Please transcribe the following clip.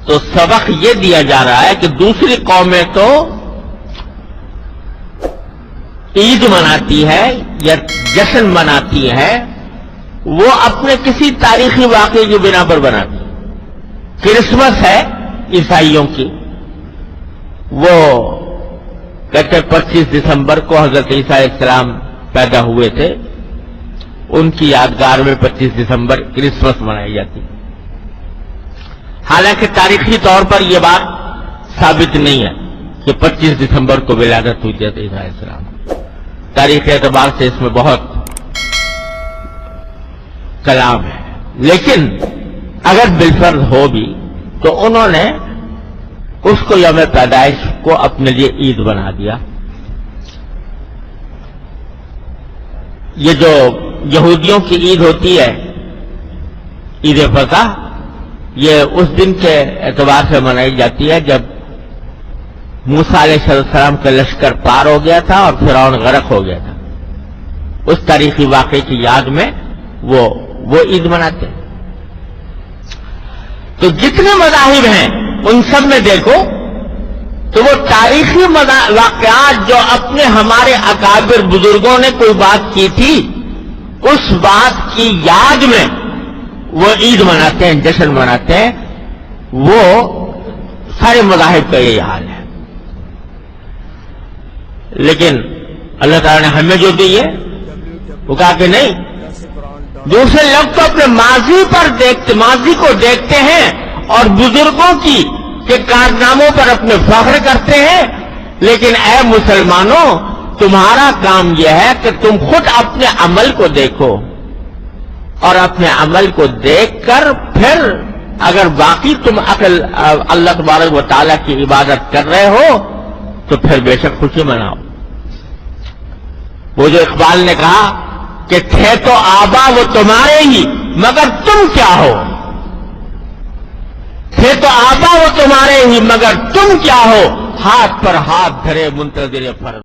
تو سبق یہ دیا جا رہا ہے کہ دوسری قومیں تو عید مناتی ہے یا جشن مناتی ہے، وہ اپنے کسی تاریخی واقعے کی بنا پر بناتی ہے۔ کرسمس ہے عیسائیوں کی، وہ کہتے ہیں 25 دسمبر کو حضرت عیسیٰ علیہ السلام پیدا ہوئے تھے، ان کی یادگار میں 25 دسمبر کرسمس منائی جاتی ہے۔ حالانکہ تاریخی طور پر یہ بات ثابت نہیں ہے کہ 25 دسمبر کو ولادت ہوئی تھی حضرت عیسیٰ علیہ السلام۔ تاریخی اعتبار سے اس میں بہت کلام ہے، لیکن اگر بالفرض ہو بھی تو انہوں نے اس کو یوم پیدائش کو اپنے لیے عید بنا دیا۔ یہ جو یہودیوں کی عید ہوتی ہے، عید فطر، یہ اس دن کے اعتبار سے منائی جاتی ہے جب موسیٰ علیہ السلام کا لشکر پار ہو گیا تھا اور فرعون غرق ہو گیا تھا۔ اس تاریخی واقعے کی یاد میں وہ عید مناتے ہیں۔ تو جتنے مذاہب ہیں ان سب میں دیکھو تو وہ تاریخی واقعات جو اپنے ہمارے اکابر بزرگوں نے کوئی بات کی تھی، اس بات کی یاد میں وہ عید مناتے ہیں، جشن مناتے ہیں۔ وہ سارے مذاہب کا یہی حال ہے۔ لیکن اللہ تعالیٰ نے ہمیں جو دی ہے وہ کہا کہ نہیں، دوسرے لوگ تو اپنے ماضی کو دیکھتے ہیں اور بزرگوں کی کے کارناموں پر اپنے فخر کرتے ہیں، لیکن اے مسلمانوں، تمہارا کام یہ ہے کہ تم خود اپنے عمل کو دیکھو، اور اپنے عمل کو دیکھ کر پھر اگر باقی تم اللہ تبارک و تعالیٰ کی عبادت کر رہے ہو تو پھر بے شک خوشی مناؤ۔ وہ جو اقبال نے کہا کہ تھے تو آبا وہ تمہارے ہی مگر تم کیا ہو، تھے تو آبا وہ تمہارے ہی مگر تم کیا ہو، ہاتھ پر ہاتھ دھرے منتظر فرض۔